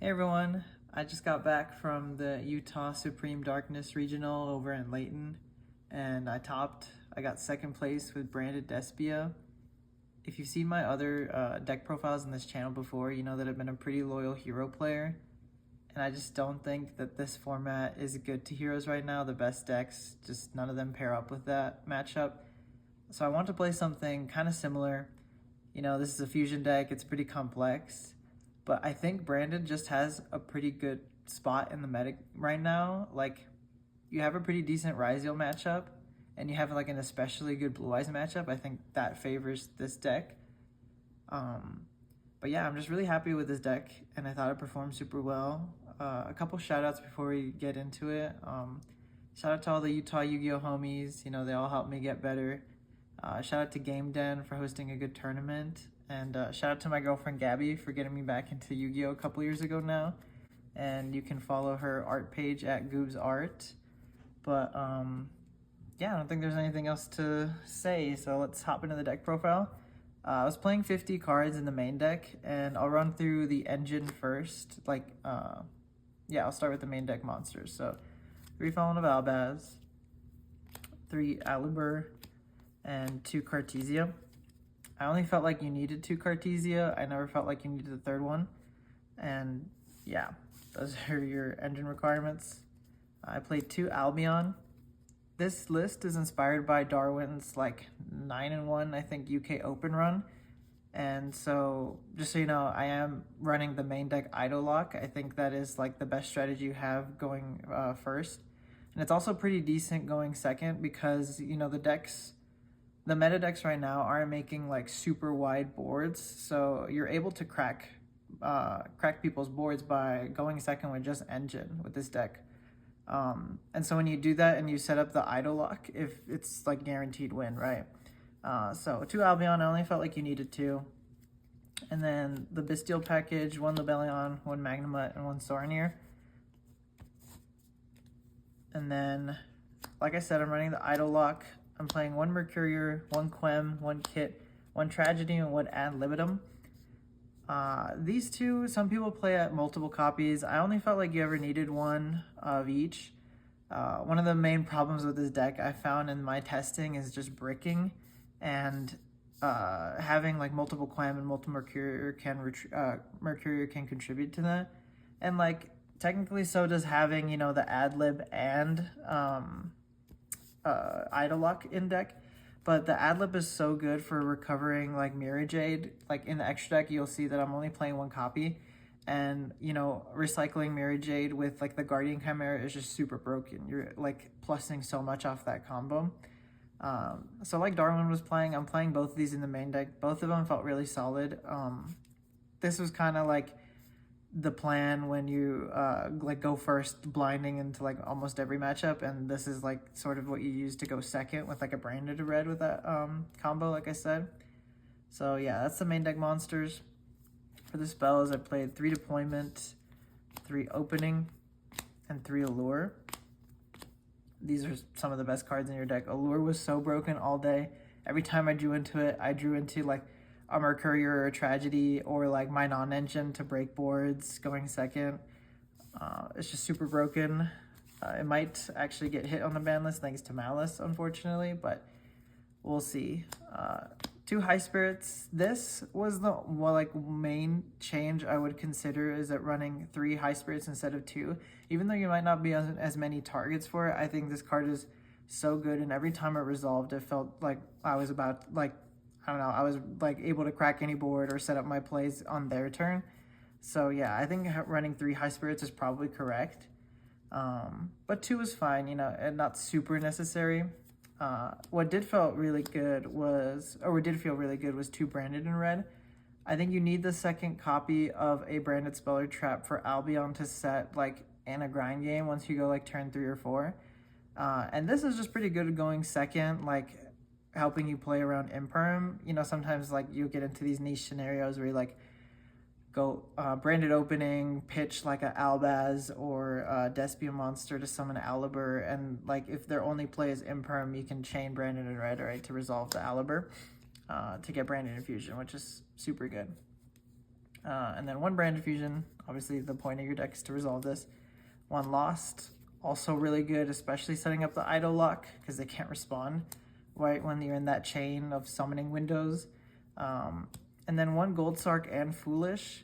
Hey everyone, I just got back from the Utah Supreme Darkness Regional over in Layton, and I got second place with Branded Despia. If you've seen my other deck profiles in this channel before, you know that I've been a pretty loyal hero player, and I just don't think that this format is good to heroes right now. The best decks, just none of them pair up with that matchup. So I want to play something kind of similar. You know, this is a fusion deck, it's pretty complex. But I think Brandon just has a pretty good spot in the meta right now. Like, you have a pretty decent Ryzeal matchup, and you have like an especially good Blue Eyes matchup. I think that favors this deck. But yeah, I'm just really happy with this deck, and I thought it performed super well. A couple shout outs before we get into it. Shout out to all the Utah Yu-Gi-Oh homies. You know, they all helped me get better. Shout out to Game Den for hosting a good tournament. And shout out to my girlfriend Gabby for getting me back into Yu-Gi-Oh a couple years ago now. And you can follow her art page at Goob's Art. But yeah, I don't think there's anything else to say. So let's hop into the deck profile. I was playing 50 cards in the main deck, and I'll run through the engine first. Yeah, I'll start with the main deck monsters. So 3 Fallen of Albaz, 3 Alibur, and 2 Cartesia. I only felt like you needed 2 Cartesia. I never felt like you needed the third one. And yeah, those are your engine requirements. I played 2 Albion. This list is inspired by Darwin's 9-1, I think, UK Open run. And so, just so you know, I am running the main deck Idol Lock. I think that is the best strategy you have going first. And it's also pretty decent going second because, you know, the meta decks right now aren't making super wide boards, so you're able to crack people's boards by going second with just engine with this deck. And so when you do that and you set up the idle lock, if it's guaranteed win, right? So 2 Albion, I only felt like you needed 2. And then the Bestial package, 1 Lebellion, 1 Magnemite, and 1 Soraneer. And then, like I said, I'm running the idle lock. I'm playing 1 Mercurier, 1 Quem, 1 Kit, 1 Tragedy, and 1 Ad Libitum. These two, some people play at multiple copies. I only felt like you ever needed 1 of each. One of the main problems with this deck I found in my testing is just bricking, and having multiple Quem and multiple Mercurier can contribute to that. And technically so does having, you know, the Ad Lib and Idol Lock in deck, but the Adlib is so good for recovering Mirror Jade. In the extra deck, you'll see that I'm only playing 1 copy, and you know, recycling Mirror Jade with the Guardian Chimera is just super broken. You're plussing so much off that combo. So Darwin was playing, I'm playing both of these in the main deck. Both of them felt really solid. This was kind of the plan when you go first blinding into almost every matchup, and this is sort of what you use to go second with a branded red with that combo, like I said. So yeah, that's the main deck monsters. For the spells, I played 3 Deployment, 3 Opening, and 3 Allure. These are some of the best cards in your deck. Allure was so broken all day. Every time I drew into it, I drew into a Mercurier or a Tragedy or my non-engine to break boards going second. It's just super broken. It might actually get hit on the ban list thanks to Malice, unfortunately, but we'll see. 2 High Spirits. This was the main change I would consider, is that running 3 High Spirits instead of 2. Even though you might not be as many targets for it, I think this card is so good, and every time it resolved, it felt like I was about I don't know, I was able to crack any board or set up my plays on their turn. So yeah, I think running 3 High Spirits is probably correct. But 2 is fine, you know, and not super necessary. What did feel really good was 2 Branded in red. I think you need the second copy of a Branded Speller Trap for Albion to set in a grind game once you go turn 3 or 4. And this is just pretty good going second, helping you play around Imperm. You know, sometimes you get into these niche scenarios where you go Branded Opening, pitch a Albaz or a Despia monster to summon Alibur, and if their only play is Imperm, you can chain Branded in red, right, to resolve the Alibur to get Branded Infusion, which is super good. And then one Branded Fusion. Obviously, the point of your deck is to resolve this. One Lost, also really good, especially setting up the idle lock because they can't respond right when you're in that chain of summoning windows. And then one Gold Sark and Foolish.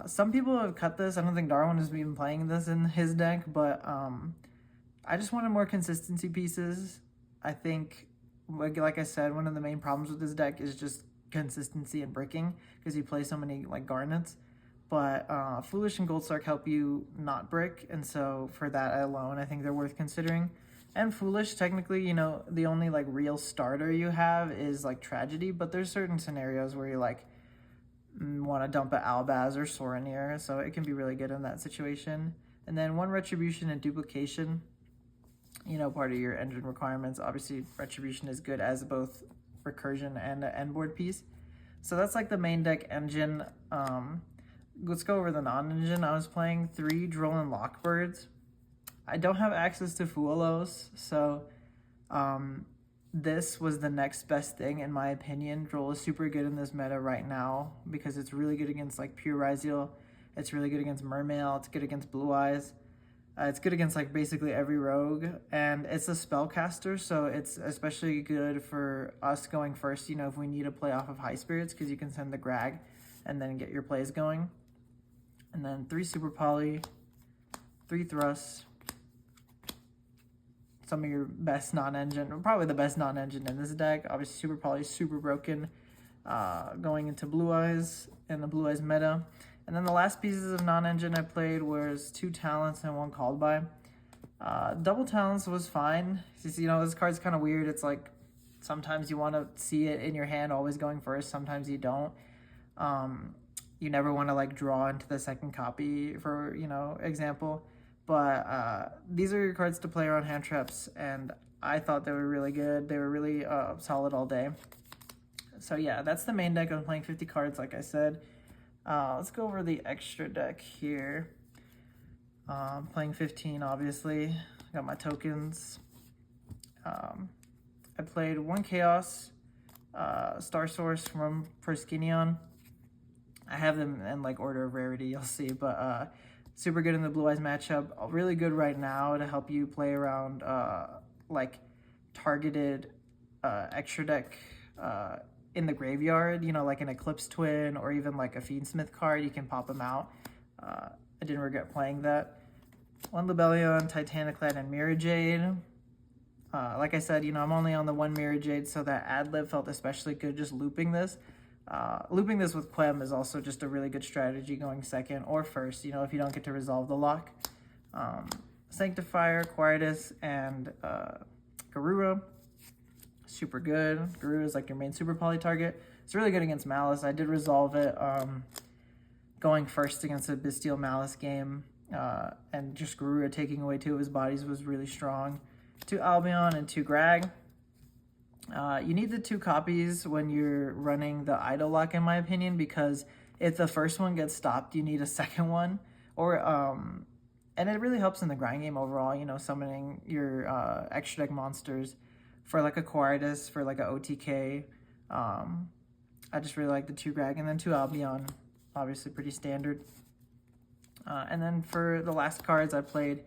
Some people have cut this. I don't think Darwin has been playing this in his deck, but I just wanted more consistency pieces. I think, like I said, one of the main problems with this deck is just consistency and bricking because you play so many like garnets. But Foolish and Gold Sark help you not brick, and so for that alone, I think they're worth considering. And Foolish, technically, you know, the only like real starter you have is like Tragedy, but there's certain scenarios where you like want to dump an Albaz or Soranir, so it can be really good in that situation. And then one Retribution and Duplication, you know, part of your engine requirements. Obviously, Retribution is good as both recursion and an end board piece. So that's like the main deck engine. Let's go over the non-engine. I was playing 3 Droll Lockbirds. I don't have access to Fuelos, so this was the next best thing in my opinion. Droll is super good in this meta right now because it's really good against like Pure Ryzeal. It's really good against Mermail. It's good against Blue Eyes. It's good against like basically every rogue, and it's a spellcaster, so it's especially good for us going first, you know, if we need to play off of High Spirits, because you can send the Grag and then get your plays going. And then 3 Super Poly, 3 Thrusts, some of your best non-engine, probably the best non-engine in this deck. Obviously Super Poly is super broken going into Blue Eyes and the Blue Eyes meta. And then the last pieces of non-engine I played was 2 Talents and 1 Called By. Double Talents was fine. You know, this card's kind of weird. It's like sometimes you want to see it in your hand always going first, sometimes you don't. You never want to like draw into the second copy, for, you know, example. But these are your cards to play around hand traps, and I thought they were really good. They were really solid all day. So yeah, that's the main deck. I'm playing 50 cards, like I said. Let's go over the extra deck here. I'm playing 15, obviously. Got my tokens. I played 1 Chaos, Star Source from Perskinion. I have them in like order of rarity, you'll see, but super good in the Blue Eyes matchup. Really good right now to help you play around like targeted extra deck in the graveyard, you know, like an Eclipse Twin or even like a Fiendsmith card. You can pop them out. I didn't regret playing that. 1 Libellion, Titaniclad, and Mirajade. Like I said, you know, I'm only on the 1 Mirajade, so that ad-lib felt especially good just looping this. Looping this with Quem is also just a really good strategy going second or first, you know, if you don't get to resolve the lock. Sanctifier, Quietus, and Garura. Super good. Garura is like your main Super Poly target. It's really good against Malice. I did resolve it going first against a Bestial Malice game, and just Garura taking away 2 of his bodies was really strong. 2 Albion and 2 Grag. You need the 2 copies when you're running the idle lock, in my opinion, because if the first one gets stopped, you need a second one. Or and it really helps in the grind game overall, you know, summoning your extra deck monsters for like a Quietus, for like a OTK. I just really like the 2 Grag, and then 2 Albion, obviously pretty standard. And then for the last cards I played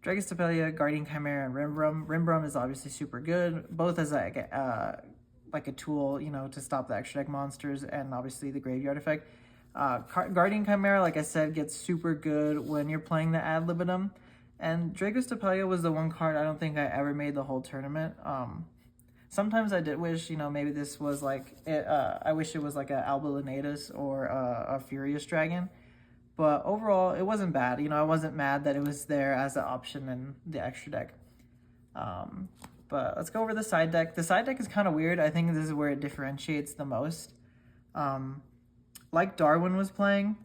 Branded Despia, Guardian Chimera, and Rimbrum. Rimbrum is obviously super good, both as like a tool, you know, to stop the extra deck monsters, and obviously the graveyard effect. Guardian Chimera, like I said, gets super good when you're playing the ad libitum. And Branded Despia was the one card I don't think I ever made the whole tournament. Sometimes I did wish, you know, maybe this was like, I wish it was like a Alba Lunatus or a Furious Dragon. But overall, it wasn't bad. You know, I wasn't mad that it was there as an option in the extra deck. But let's go over the side deck. The side deck is kind of weird. I think this is where it differentiates the most. Like Darwin was playing,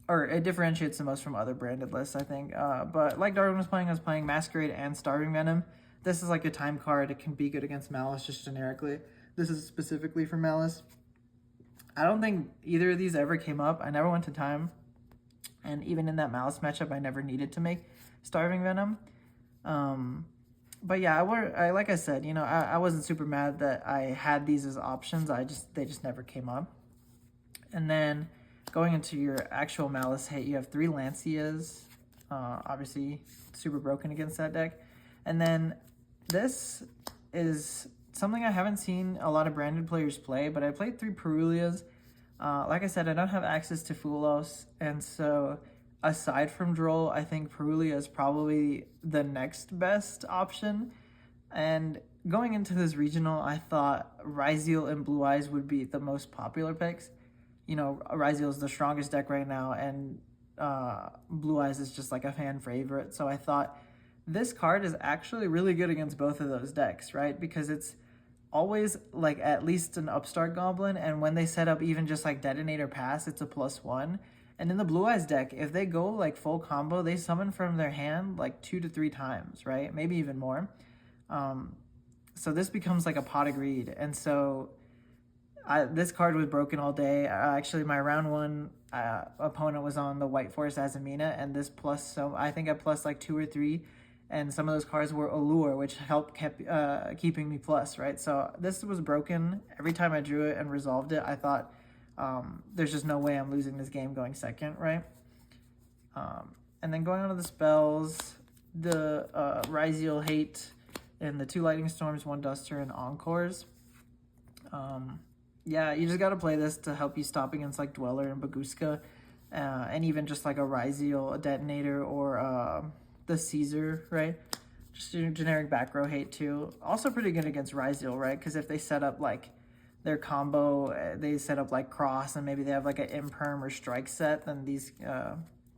or it differentiates the most from other branded lists, I think. But like Darwin was playing, I was playing Masquerade and Starving Venom. This is like a time card. It can be good against Malice just generically. This is specifically for Malice. I don't think either of these ever came up. I never went to time. And even in that Malice matchup, I never needed to make Starving Venom. But yeah, I like I said, you know, I wasn't super mad that I had these as options. They just never came up. And then going into your actual Malice hate, you have 3 Lancias, obviously super broken against that deck. And then this is something I haven't seen a lot of branded players play, but I played 3 Perulias. Like I said, I don't have access to Fulos, and so aside from Droll, I think Perulia is probably the next best option. And going into this regional, I thought Ryzeal and Blue Eyes would be the most popular picks. You know, Ryzeal is the strongest deck right now, and Blue Eyes is just like a fan favorite. So I thought this card is actually really good against both of those decks, right? Because it's always like at least an upstart goblin, and when they set up even just like Detonator Pass, it's a +1. And in the Blue Eyes deck, if they go like full combo, they summon from their hand like 2 to 3 times, right? Maybe even more. So this becomes like a pot of greed. And so this card was broken all day. Actually, my round 1 opponent was on the White Forest Azamina, and this plus, so I think I plus like 2 or 3, and some of those cards were Allure, which kept keeping me plus, right? So this was broken. Every time I drew it and resolved it, I thought there's just no way I'm losing this game going second, right? And then going on to the spells, the Ryzeal hate, and the 2 Lightning Storms, 1 Duster, and Encores. Yeah, you just got to play this to help you stop against like Dweller and Baguska, and even just like a Ryzeal, a Detonator, or the Caesar, right? Just your generic back row hate too. Also pretty good against Ryzeal, right? Because if they set up like their combo, they set up like Cross, and maybe they have like an Imperm or Strike set, then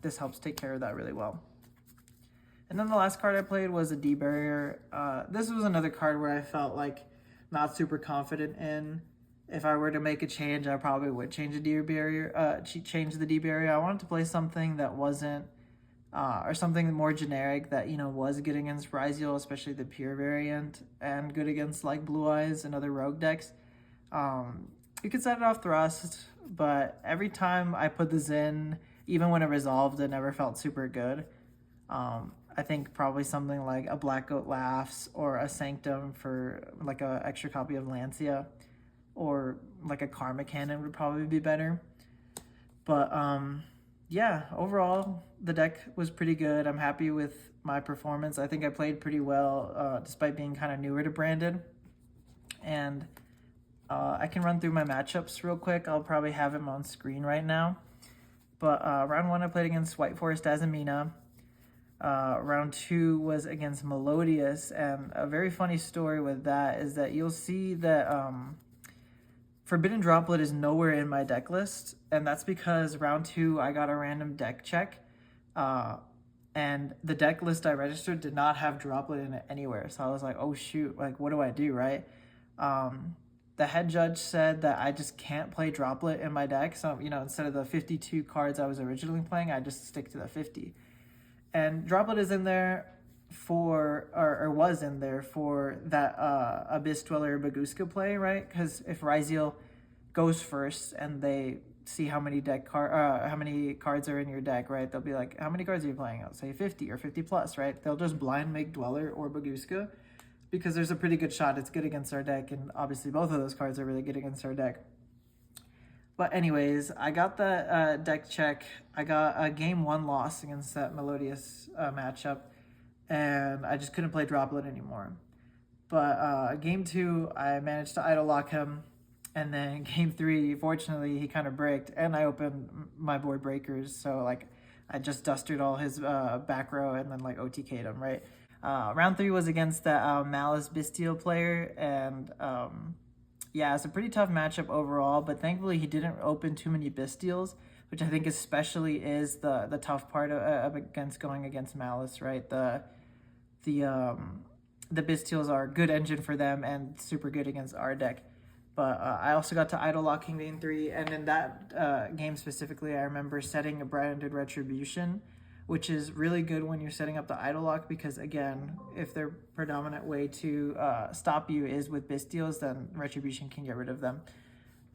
this helps take care of that really well. And then the last card I played was a D-Barrier. This was another card where I felt like not super confident in. If I were to make a change, I probably would change the D-Barrier. Change the D-Barrier. I wanted to play something that wasn't, or something more generic that, you know, was good against Ryzeal, especially the pure variant, and good against like Blue Eyes and other rogue decks. You could set it off Thrust, but every time I put this in, even when it resolved, it never felt super good. I think probably something like a Black Goat Laughs or a Sanctum for like a extra copy of Lancia, or like a Karma Cannon would probably be better. But yeah, overall the deck was pretty good. I'm happy with my performance. I think I played pretty well despite being kind of newer to Branded. And I can run through my matchups real quick. I'll probably have them on screen right now. But round 1 I played against White Forest Azamina. Round 2 was against Melodious, and a very funny story with that is that you'll see that Forbidden Droplet is nowhere in my deck list, and that's because round 2 I got a random deck check, and the deck list I registered did not have Droplet in it anywhere. So I was like, oh shoot, like what do I do, right? The head judge said that I just can't play Droplet in my deck, so you know, instead of the 52 cards I was originally playing, I just stick to the 50. And Droplet is in there for, or was in there for that Abyss Dweller Baguska play, right? Because if Ryzeal goes first and they see how many how many cards are in your deck, right? They'll be like, how many cards are you playing? I'll say 50 or 50 plus, right? They'll just blind make Dweller or Baguska because there's a pretty good shot it's good against our deck, and obviously both of those cards are really good against our deck. But anyways, I got the deck check. I got a game 1 loss against that Melodious matchup, and I just couldn't play Droplet anymore. But game 2, I managed to idle lock him, and then game 3, fortunately, he kind of braked, and I opened my board breakers, so like I just dusted all his back row and then like OTK'd him, right? Round 3 was against the Malice Bestial player, and yeah, it's a pretty tough matchup overall, but thankfully he didn't open too many Bestials, which I think especially is the tough part of against going against Malice, right? The Bestials are a good engine for them and super good against our deck. But I also got to idle locking game 3, and in that game specifically, I remember setting a Branded Retribution, which is really good when you're setting up the idle lock, because again, if their predominant way to stop you is with Bestials, then Retribution can get rid of them.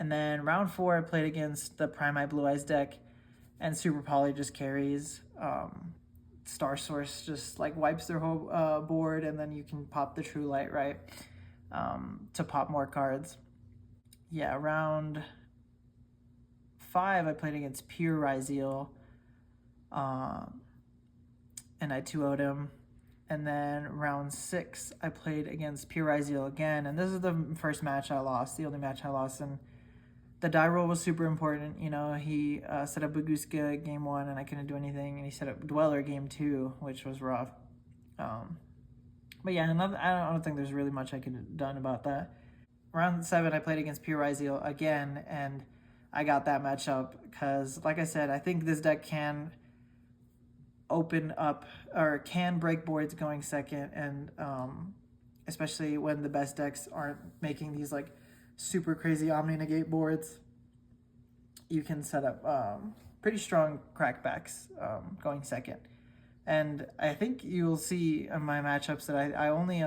And then round 4, I played against the Prime Eye Blue Eyes deck, and Super Poly just carries. Star Source just like wipes their whole board, and then you can pop the True Light, right, to pop more cards. Yeah, round 5, I played against Pure Ryzeal, and I 2-0'd him. And then round 6, I played against Pure Ryzeal again, and this is the first match I lost, the only match I lost, and the die roll was super important. You know, he set up Baguska game 1, and I couldn't do anything, and he set up Dweller game 2, which was rough. But yeah, I don't think there's really much I could have done about that. Round 7, I played against Pure Ryzeal again, and I got that matchup because, like I said, I think this deck can open up or can break boards going second, and especially when the best decks aren't making these like super crazy Omni Negate boards, you can set up pretty strong crackbacks going second. And I think you'll see in my matchups that I only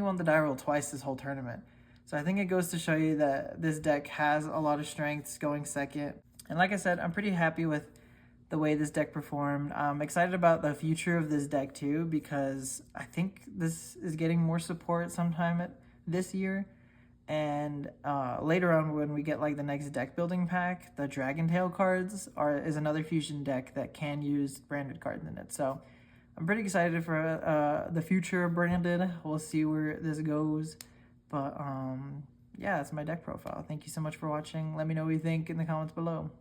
won the die roll twice this whole tournament. So I think it goes to show you that this deck has a lot of strengths going second. And like I said, I'm pretty happy with the way this deck performed. I'm excited about the future of this deck too, because I think this is getting more support sometime this year. And later on, when we get like the next deck building pack, the Dragon Tail cards is another fusion deck that can use branded cards in it. So I'm pretty excited for the future of Branded. We'll see where this goes. But yeah, that's my deck profile. Thank you so much for watching. Let me know what you think in the comments below.